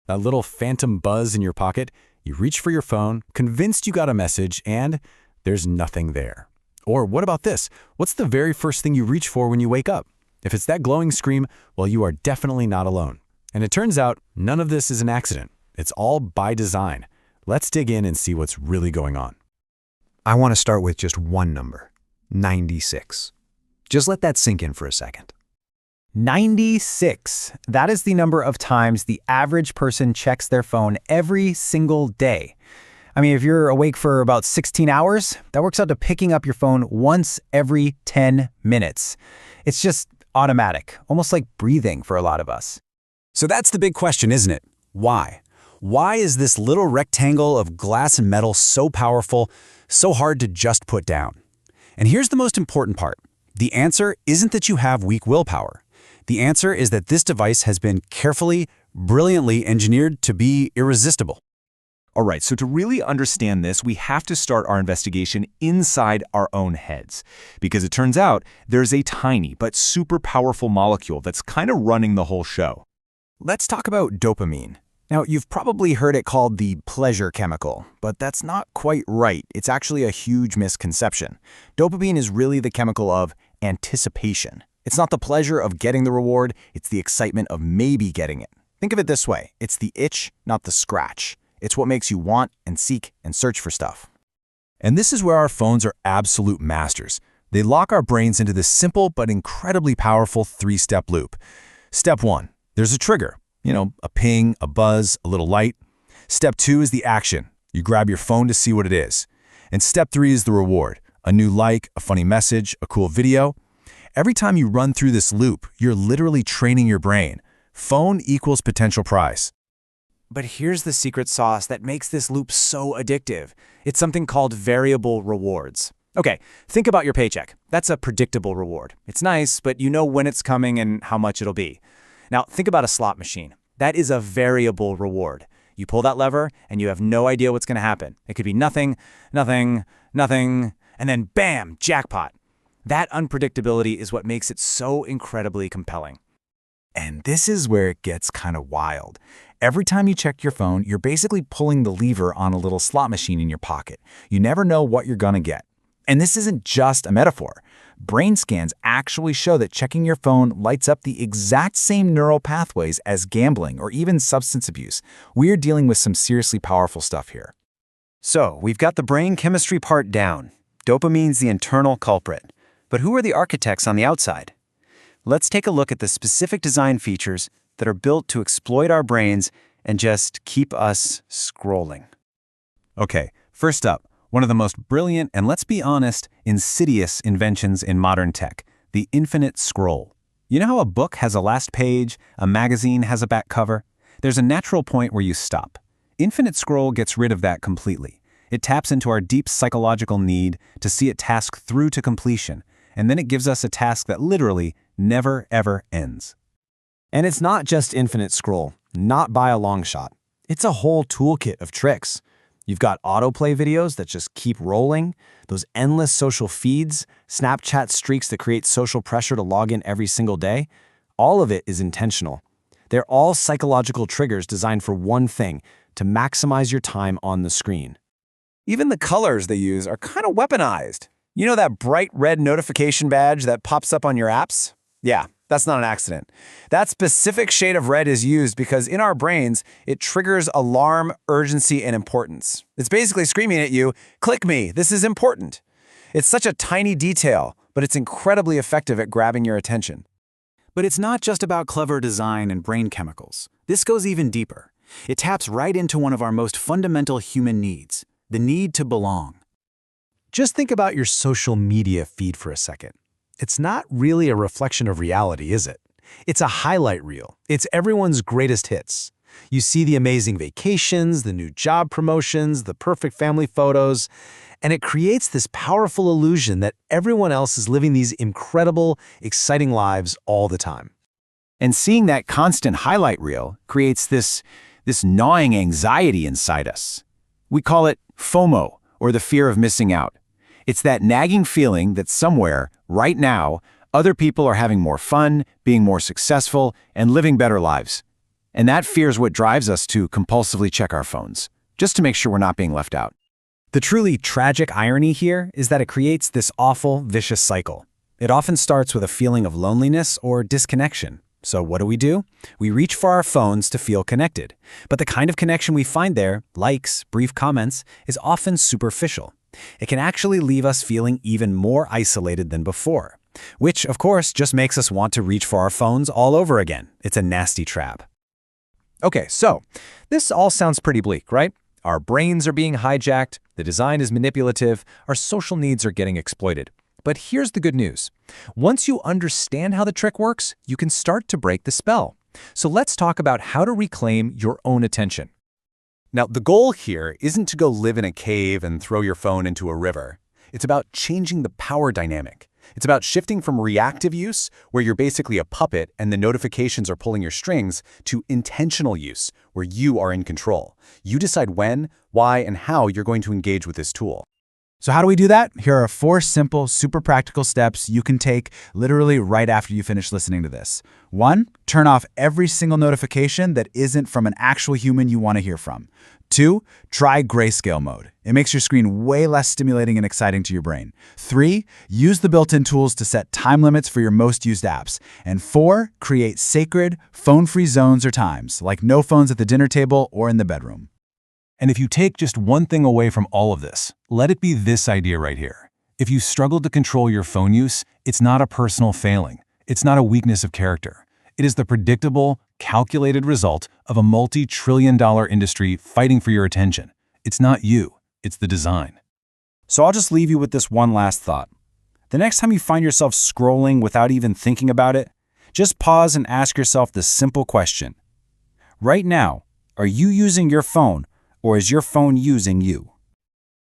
That little phantom buzz in your pocket, you reach for your phone, convinced you got a message, and there's nothing there. Or what about this? What's the very first thing you reach for when you wake up? If it's that glowing screen, well, you are definitely not alone. And it turns out none of this is an accident. It's all by design. Let's dig in and see what's really going on. I want to start with just one number, 96. Just let that sink in for a second. 96. That is the number of times the average person checks their phone every single day. I mean, if you're awake for about 16 hours, that works out to picking up your phone once every 10 minutes. It's just automatic, almost like breathing for a lot of us. So that's the big question, isn't it? Why? Why is this little rectangle of glass and metal so powerful, so hard to just put down? And here's the most important part. The answer isn't that you have weak willpower. The answer is that this device has been carefully, brilliantly engineered to be irresistible. All right, so to really understand this, we have to start our investigation inside our own heads. Because it turns out there's a tiny but super powerful molecule that's kind of running the whole show. Let's talk about dopamine. Now, you've probably heard it called the pleasure chemical, but that's not quite right. It's actually a huge misconception. Dopamine is really the chemical of anticipation. It's not the pleasure of getting the reward, it's the excitement of maybe getting it. Think of it this way, it's the itch, not the scratch. It's what makes you want and seek and search for stuff. And this is where our phones are absolute masters. They lock our brains into this simple but incredibly powerful three-step loop. Step 1, there's a trigger. A ping, a buzz, a little light. Step 2 is the action. You grab your phone to see what it is. And step 3 is the reward. A new like, a funny message, a cool video. Every time you run through this loop, you're literally training your brain. Phone equals potential prize. But here's the secret sauce that makes this loop so addictive. It's something called variable rewards. Okay, think about your paycheck. That's a predictable reward. It's nice, but you know when it's coming and how much it'll be. Now, think about a slot machine. That is a variable reward. You pull that lever, and you have no idea what's going to happen. It could be nothing, nothing, nothing, and then bam, jackpot. That unpredictability is what makes it so incredibly compelling. And this is where it gets kind of wild. Every time you check your phone, you're basically pulling the lever on a little slot machine in your pocket. You never know what you're going to get. And this isn't just a metaphor. Brain scans actually show that checking your phone lights up the exact same neural pathways as gambling or even substance abuse. We're dealing with some seriously powerful stuff here. So, we've got the brain chemistry part down. Dopamine's the internal culprit. But who are the architects on the outside? Let's take a look at the specific design features that are built to exploit our brains and just keep us scrolling. Okay, first up, one of the most brilliant and, let's be honest, insidious inventions in modern tech, the infinite scroll. You know how a book has a last page, a magazine has a back cover? There's a natural point where you stop. Infinite scroll gets rid of that completely. It taps into our deep psychological need to see a task through to completion, and then it gives us a task that literally never ever ends. And it's not just infinite scroll, not by a long shot. It's a whole toolkit of tricks. You've got autoplay videos that just keep rolling, those endless social feeds, Snapchat streaks that create social pressure to log in every single day. All of it is intentional. They're all psychological triggers designed for one thing, to maximize your time on the screen. Even the colors they use are kind of weaponized. You know that bright red notification badge that pops up on your apps? Yeah, that's not an accident. That specific shade of red is used because in our brains, it triggers alarm, urgency, and importance. It's basically screaming at you, click me, this is important. It's such a tiny detail, but it's incredibly effective at grabbing your attention. But it's not just about clever design and brain chemicals. This goes even deeper. It taps right into one of our most fundamental human needs, the need to belong. Just think about your social media feed for a second. It's not really a reflection of reality, is it? It's a highlight reel. It's everyone's greatest hits. You see the amazing vacations, the new job promotions, the perfect family photos, and it creates this powerful illusion that everyone else is living these incredible, exciting lives all the time. And seeing that constant highlight reel creates this gnawing anxiety inside us. We call it FOMO, or the fear of missing out. It's that nagging feeling that somewhere, right now, other people are having more fun, being more successful, and living better lives. And that fear is what drives us to compulsively check our phones, just to make sure we're not being left out. The truly tragic irony here is that it creates this awful, vicious cycle. It often starts with a feeling of loneliness or disconnection. So what do? We reach for our phones to feel connected. But the kind of connection we find there, likes, brief comments, is often superficial. It can actually leave us feeling even more isolated than before, which, of course, just makes us want to reach for our phones all over again. It's a nasty trap. Okay, so this all sounds pretty bleak, right? Our brains are being hijacked, the design is manipulative, our social needs are getting exploited. But here's the good news. Once you understand how the trick works, you can start to break the spell. So let's talk about how to reclaim your own attention. Now, the goal here isn't to go live in a cave and throw your phone into a river. It's about changing the power dynamic. It's about shifting from reactive use, where you're basically a puppet and the notifications are pulling your strings, to intentional use, where you are in control. You decide when, why, and how you're going to engage with this tool. So how do we do that? Here are 4 simple, super practical steps you can take literally right after you finish listening to this. 1, turn off every single notification that isn't from an actual human you want to hear from. 2, try grayscale mode. It makes your screen way less stimulating and exciting to your brain. 3, use the built-in tools to set time limits for your most used apps. And 4, create sacred, phone-free zones or times, like no phones at the dinner table or in the bedroom. And if you take just one thing away from all of this, let it be this idea right here. If you struggle to control your phone use, it's not a personal failing. It's not a weakness of character. It is the predictable, calculated result of a multi-trillion-dollar industry fighting for your attention. It's not you, it's the design. So I'll just leave you with this one last thought. The next time you find yourself scrolling without even thinking about it, just pause and ask yourself this simple question. Right now, are you using your phone, or is your phone using you?